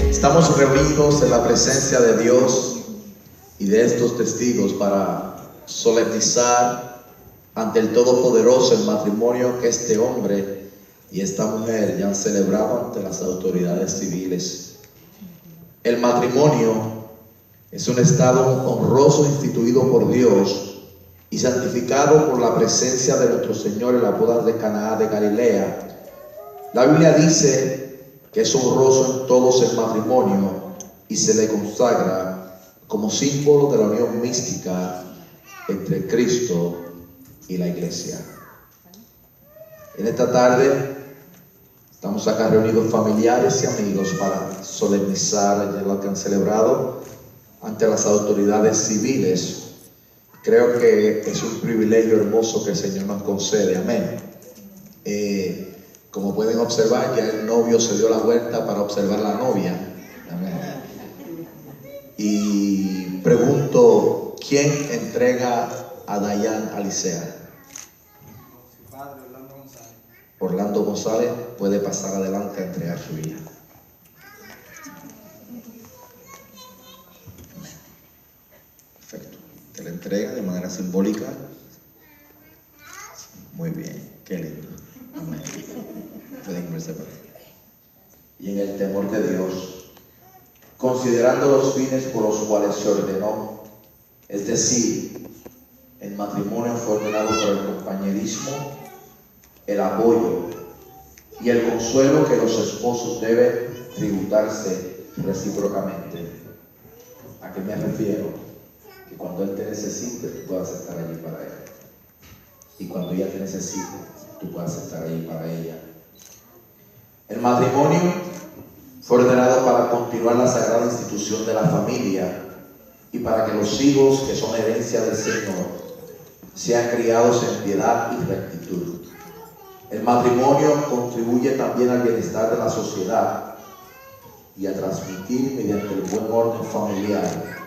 Estamos reunidos en la presencia de Dios y de estos testigos para solemnizar ante el Todopoderoso el matrimonio que este hombre y esta mujer ya han celebrado ante las autoridades civiles. El matrimonio es un estado honroso instituido por Dios y santificado por la presencia de nuestro Señor en la boda de Caná de Galilea. La Biblia dice que es honroso en todos el matrimonio y se le consagra como símbolo de la unión mística entre Cristo y la iglesia. En esta tarde estamos acá reunidos familiares y amigos para solemnizar lo que han celebrado ante las autoridades civiles. Creo que es un privilegio hermoso que el Señor nos concede. Amén. Como pueden observar, ya el novio se dio la vuelta para observar la novia. Amén. Y pregunto, ¿quién entrega a Dayan Alicea? Su padre, Orlando González. Orlando González puede pasar adelante a entregar su hija. Perfecto. Que la entrega de manera simbólica. Muy bien, qué lindo. Amén. Pueden irse para allá. Y en el temor de Dios, considerando los fines por los cuales se ordenó, es decir, el matrimonio fue ordenado por el compañerismo, el apoyo y el consuelo que los esposos deben tributarse recíprocamente. ¿A qué me refiero? Que cuando él te necesite, tú puedas estar allí para él. Y cuando ella te necesite, tú puedas estar allí para ella. El matrimonio fue ordenado para continuar la sagrada institución de la familia y para que los hijos, que son herencia del Señor, sean criados en piedad y rectitud. El matrimonio contribuye también al bienestar de la sociedad y a transmitir mediante el buen orden familiar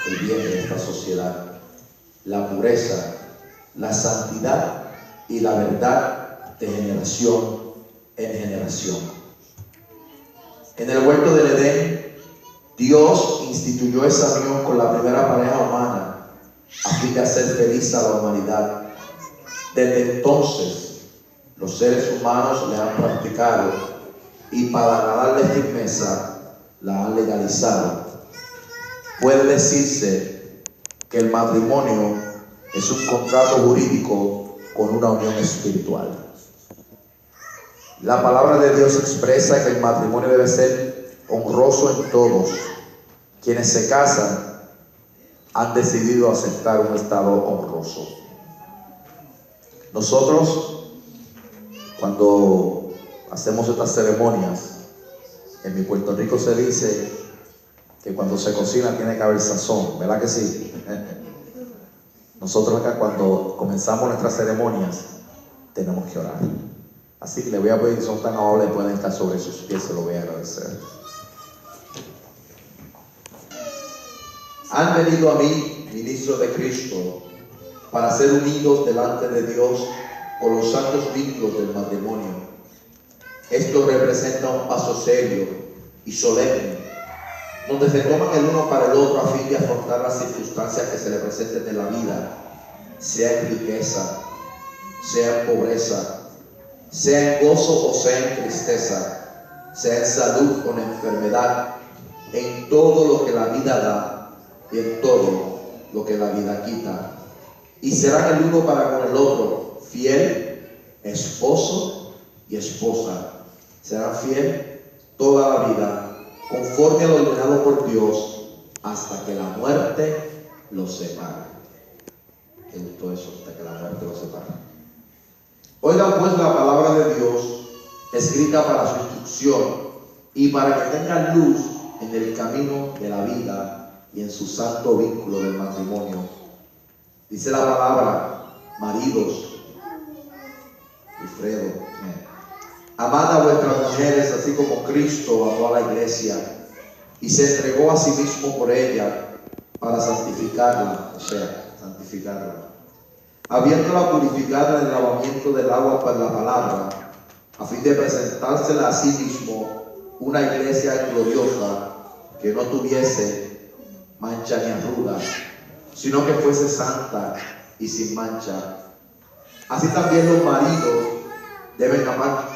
el bien de esta sociedad, la pureza, la santidad y la verdad de generación en generación. En el huerto del Edén, Dios instituyó esa unión con la primera pareja humana a fin de hacer feliz a la humanidad. Desde entonces, los seres humanos le han practicado y para darle firmeza la han legalizado. Puede decirse que el matrimonio es un contrato jurídico con una unión espiritual. La palabra de Dios expresa que el matrimonio debe ser honroso en todos. Quienes se casan han decidido aceptar un estado honroso. Nosotros, cuando hacemos estas ceremonias, en mi Puerto Rico se dice que cuando se cocina tiene que haber sazón, ¿verdad que sí? Nosotros acá cuando comenzamos nuestras ceremonias tenemos que orar. Así que le voy a pedir, son tan amables, pueden estar sobre sus pies, se lo voy a agradecer. Han venido a mí, ministros ministros de Cristo, para ser unidos delante de Dios con los santos vínculos del matrimonio. Esto representa un paso serio y solemne, donde se toman el uno para el otro a fin de afrontar las circunstancias que se le presenten en la vida, sea en riqueza, sea en pobreza, sea en gozo o sea en tristeza, sea en salud o en enfermedad, en todo lo que la vida da y en todo lo que la vida quita. Y serán el uno para con el otro fiel, esposo y esposa. Serán fiel toda la vida, conforme a lo ordenado por Dios, hasta que la muerte los separe. ¿Te gustó eso? Hasta que la muerte los separe. Oigan pues la palabra de Dios, escrita para su instrucción y para que tengan luz en el camino de la vida y en su santo vínculo del matrimonio. Dice la palabra: maridos, Wilfredo, amad a vuestras mujeres así como Cristo amó a la iglesia y se entregó a sí mismo por ella para santificarla, o sea, santificarla, habiéndola purificado en el lavamiento del agua por la palabra, a fin de presentársela a sí mismo una iglesia gloriosa, que no tuviese mancha ni arruga, sino que fuese santa y sin mancha. Así también los maridos deben amar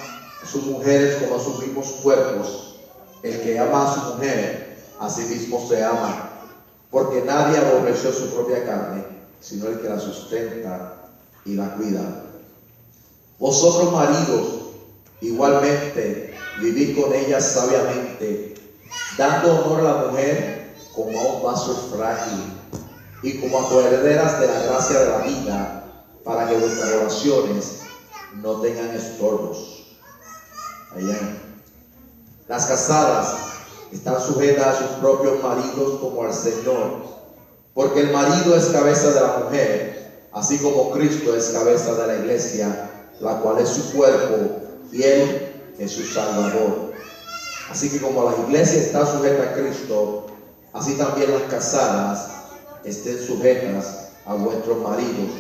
a sus mujeres como a sus mismos cuerpos. El que ama a su mujer, a sí mismo se ama, porque nadie aborreció su propia carne, sino el que la sustenta y la cuida. Vosotros, maridos, igualmente vivid con ellas sabiamente, dando honor a la mujer como a un vaso frágil y como a coherederas de la gracia de la vida, para que vuestras oraciones no tengan estorbos. Allá. Las casadas están sujetas a sus propios maridos como al Señor, porque el marido es cabeza de la mujer, así como Cristo es cabeza de la iglesia, la cual es su cuerpo y Él es su Salvador. Así que como la iglesia está sujeta a Cristo, así también las casadas estén sujetas a vuestros maridos.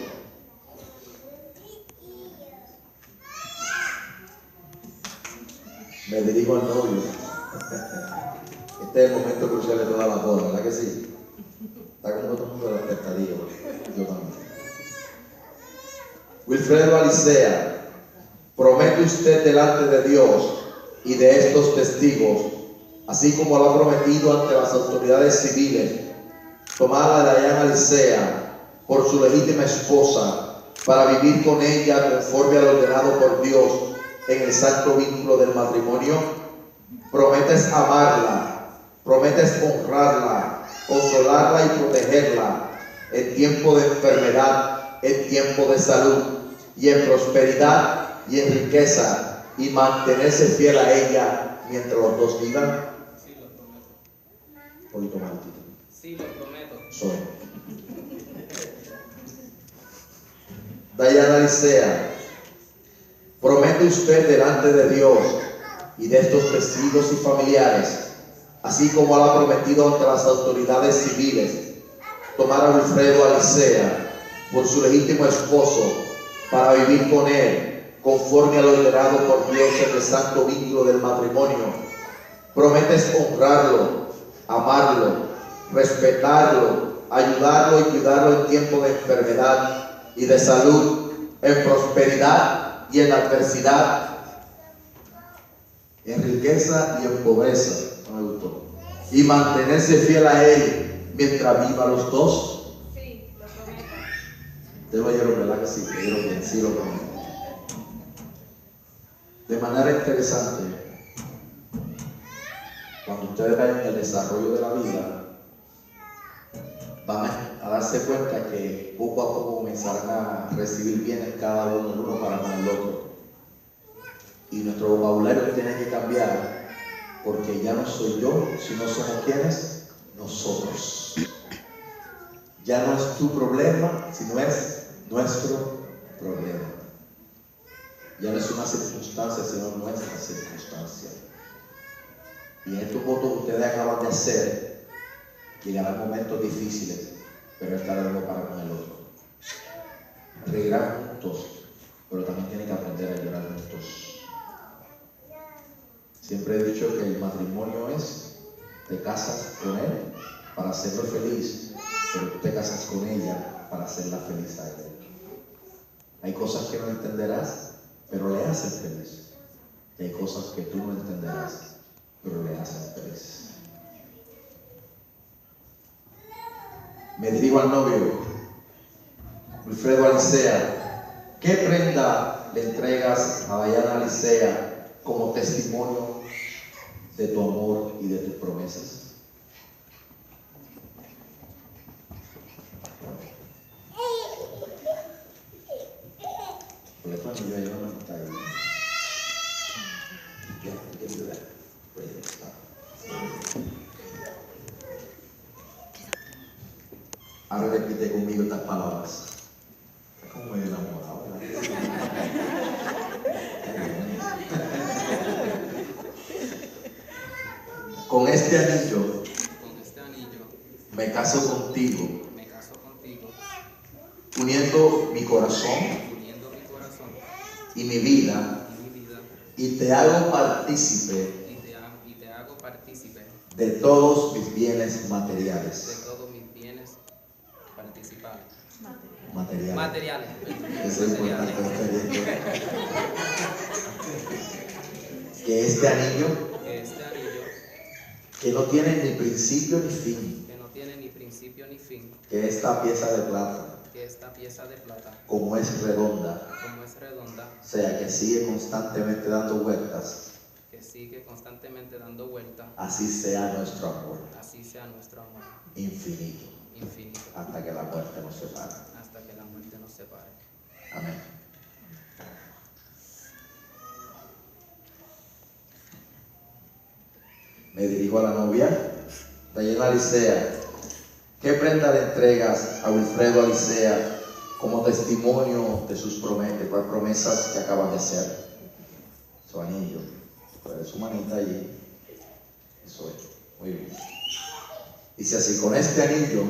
Me dirijo al novio. Este es el momento crucial de toda la boda, ¿verdad que sí? Está como todo el mundo de la expectativa. Yo también. Wilfredo Alicea, promete usted delante de Dios y de estos testigos, así como lo ha prometido ante las autoridades civiles, tomar a Dayana Alicea por su legítima esposa, para vivir con ella conforme a lo ordenado por Dios en el santo vínculo del matrimonio. Prometes amarla, prometes honrarla, consolarla y protegerla en tiempo de enfermedad, en tiempo de salud, y en prosperidad y en riqueza, y mantenerse fiel a ella mientras los dos vivan. Sí, lo prometo. Un poquito más altito. Sí, lo prometo. Soy. Dayana Alicea, promete usted delante de Dios y de estos testigos y familiares, así como lo ha prometido ante las autoridades civiles, tomar a Wilfredo Alicea por su legítimo esposo, para vivir con él conforme a lo ordenado por Dios en el santo vínculo del matrimonio. Prometes honrarlo, amarlo, respetarlo, ayudarlo y cuidarlo en tiempo de enfermedad y de salud, en prosperidad y en adversidad, en riqueza y en pobreza. No me gustó. Y mantenerse fiel a él mientras vivan los dos. Sí, lo prometo. Ustedes lo oyeron, ¿verdad que sí? Lo oyeron bien, sí lo prometo. De manera interesante, cuando ustedes vayan en el desarrollo de la vida, van a darse cuenta que poco a poco comenzarán a recibir bienes cada uno el uno para con el otro. Y nuestro vocabulario tiene que cambiar, porque ya no soy yo, sino somos quienes, nosotros. Ya no es tu problema, sino es nuestro problema. Ya no es una circunstancia, sino nuestra circunstancia. Y en estos votos que ustedes acaban de hacer, llegarán momentos difíciles, pero estar algo para con el otro. Reirán juntos, pero también tienen que aprender a llorar juntos. Siempre he dicho que el matrimonio es, te casas con él para hacerlo feliz, pero tú te casas con ella para hacerla feliz a ella. Hay cosas que no entenderás, pero le hacen feliz. Y hay cosas que tú no entenderás, pero le hacen feliz. Me dirijo al novio, Wilfredo Alicea. ¿Qué prenda le entregas a Dayana Alicea como testimonio de tu amor y de tus promesas? Ahora repite conmigo estas palabras. Como medio enamorado, Con este anillo me caso contigo, uniendo mi corazón y mi vida, y te hago partícipe de todos mis bienes materiales. Materiales. Eso es importante. Que este anillo, que no tiene ni principio ni fin, que esta pieza de plata, como es redonda, sea que sigue constantemente dando vueltas, así sea nuestro amor, infinito, hasta que la muerte nos separe. Amén. Me dirijo a la novia, Dayana Alicea. ¿Qué prenda le entregas a Wilfredo Alicea como testimonio de sus promesas que acaban de hacer? Su anillo, su manita allí. Eso es, muy bien. Dice así: con este anillo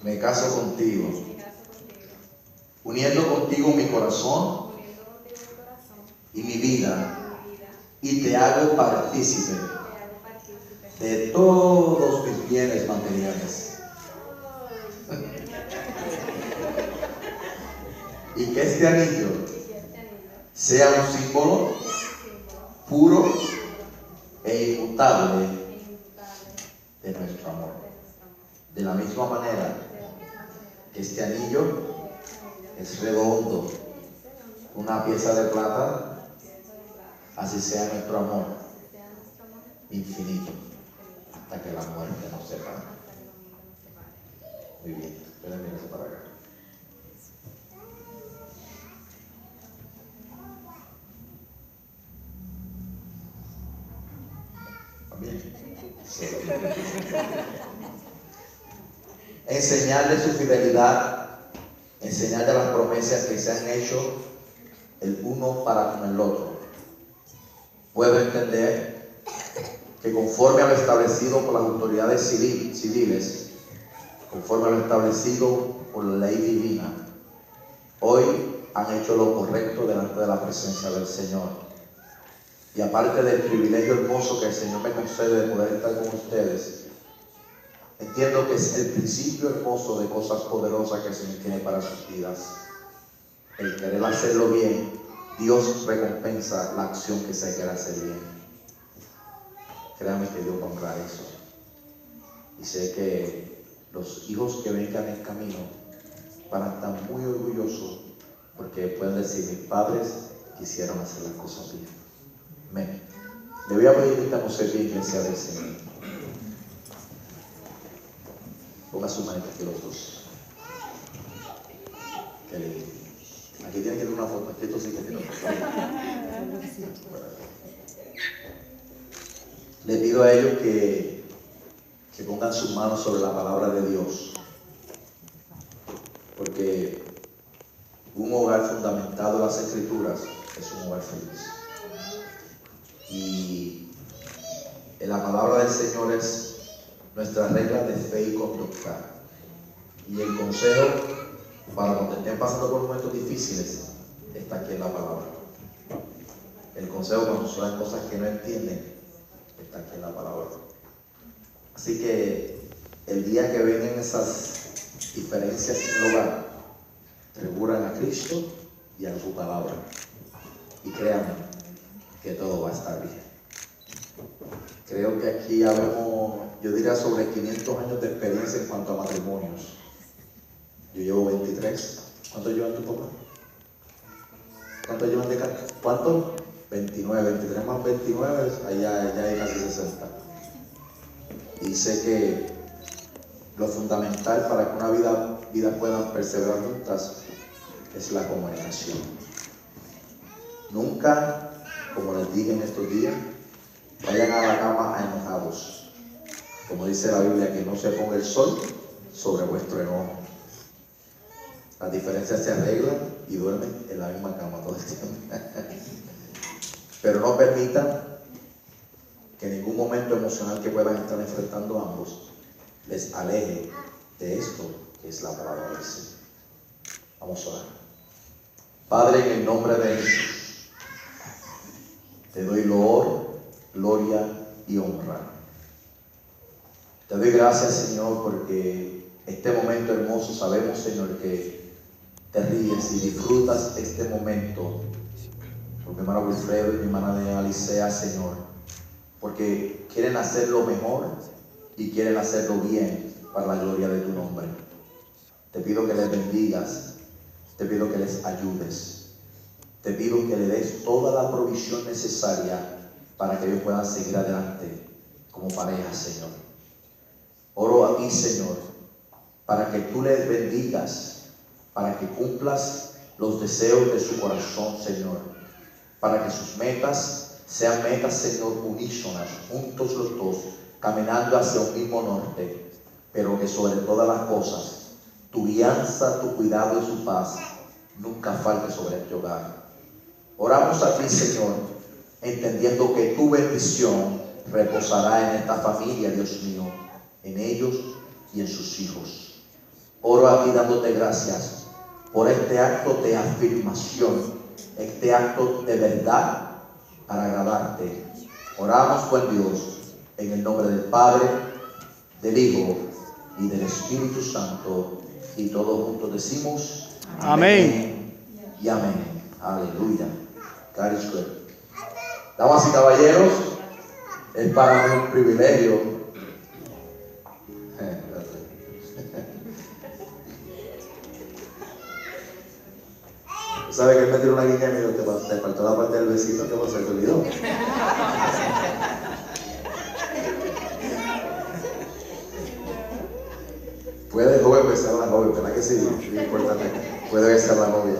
me caso contigo, uniendo contigo mi corazón y mi vida, y te hago partícipe de todos mis bienes materiales. Y que este anillo sea un símbolo puro e inmutable de nuestro amor. De la misma manera que este anillo es redondo, una pieza de plata, así sea nuestro amor, infinito, hasta que la muerte nos separe. Muy bien, pueden venirse para acá. Bien. Sí. Enseñarle su fidelidad, enseñarle las promesas que se han hecho el uno para con el otro. Puedo entender que conforme a lo establecido por las autoridades civiles, conforme a lo establecido por la ley divina, hoy han hecho lo correcto delante de la presencia del Señor. Y aparte del privilegio hermoso que el Señor me concede de poder estar con ustedes, entiendo que es el principio hermoso de cosas poderosas que el Señor tiene para sus vidas. El querer hacerlo bien, Dios recompensa la acción que se quiere hacer bien. Créanme que Dios va a honrar eso. Y sé que los hijos que vengan en camino van a estar muy orgullosos porque pueden decir: mis padres quisieron hacer las cosas bien. Amén. Le voy a pedir que estamos en la iglesia del Señor. Ponga su manita aquí los dos. Qué lindo. Aquí tienen que tener una foto. Esto sí que tiene una foto. Le pido a ellos que pongan sus manos sobre la palabra de Dios. Porque un hogar fundamentado en las Escrituras es un hogar feliz. Y la palabra del Señor es nuestra regla de fe y conducta. Y el consejo para cuando estén pasando por momentos difíciles está aquí en la palabra. El consejo cuando son las cosas que no entienden está aquí en la palabra. Así que el día que vengan esas diferencias en el hogar, recurran a Cristo y a su palabra. Y créanme que todo va a estar bien. Creo que aquí ya vemos, yo diría, sobre 500 años de experiencia en cuanto a matrimonios. Yo llevo 23. ¿Cuánto llevan tu papá? ¿Cuánto llevan de casa? ¿Cuánto? 29. 23 más 29, allá hay casi 60. Y sé que lo fundamental para que una vida pueda perseverar juntas es la comunicación. Nunca, como les dije en estos días, vayan a la cama enojados. Como dice la Biblia, que no se ponga el sol sobre vuestro enojo. Las diferencias se arreglan y duermen en la misma cama todo el tiempo. Pero no permitan que ningún momento emocional que puedan estar enfrentando ambos les aleje de esto que es la palabra del Señor. Vamos a orar. Padre, en el nombre de Jesús, te doy loor, gloria y honra. Te doy gracias, Señor, porque este momento hermoso sabemos, Señor, que te ríes y disfrutas este momento por mi hermano Wilfredo y mi hermana Alicea, Señor, porque quieren hacerlo mejor y quieren hacerlo bien para la gloria de tu nombre. Te pido que les bendigas, te pido que les ayudes, te pido que le des toda la provisión necesaria para que ellos puedan seguir adelante como pareja, Señor. Oro a ti, Señor, para que tú les bendigas, para que cumplas los deseos de su corazón, Señor, para que sus metas sean metas, Señor, unísonas, juntos los dos, caminando hacia un mismo norte, pero que sobre todas las cosas, tu guianza, tu cuidado y su paz nunca falte sobre este hogar. Oramos a ti, Señor, entendiendo que tu bendición reposará en esta familia, Dios mío, en ellos y en sus hijos. Oro a ti dándote gracias por este acto de afirmación, este acto de verdad para agradarte. Oramos, buen Dios, en el nombre del Padre, del Hijo y del Espíritu Santo, y todos juntos decimos amén y amén. Aleluya. God is good. Damas y caballeros, es para mí un privilegio ¿sabe que él me tiró una guiña y me dijo, te faltó la parte del besito? ¿Qué pasó? ¿Te olvidó? Puede el joven besar a la joven, ¿verdad que sí? Es importante. Puede besar a la novia.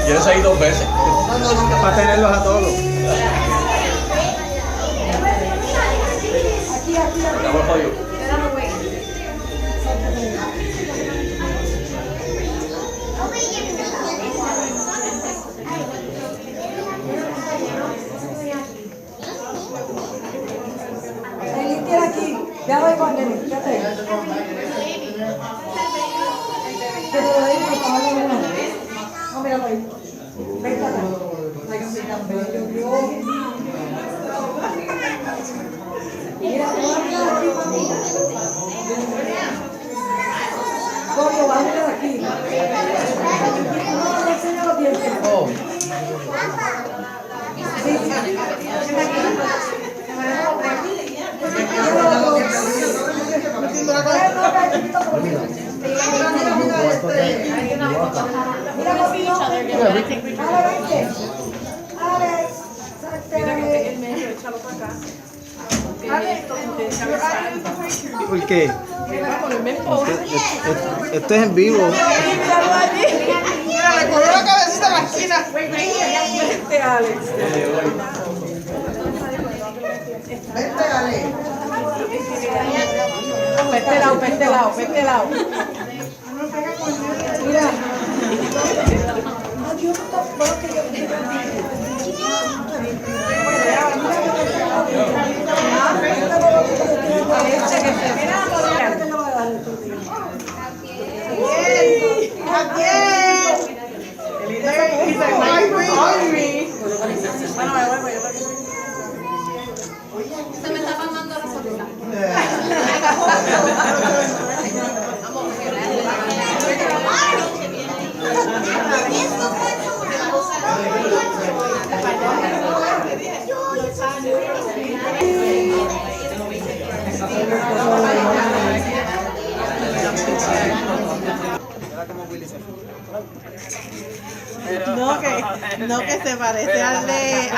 Yo he seguido 2 veces. Para tenerlos a todos. Estamos jodidos. Aquí, ya voy con él, fíjate. Que te lo doy por favor, uno. No, míralo ahí. Venga, ay, sí, tan bello, Dios. Mira, aquí, mami. Coño, bájale de aquí. No, le enseño los dientes. Sí, sí. ¿Por qué? Esto es en vivo. Mira, le cogió la cabecita a la esquina. Vente, Alex. Vente, Ale. Vete lado, vete lado, vete lado. Mira. Adiós, todo que yo Se me está pasando la sonrisa. No que se parece al de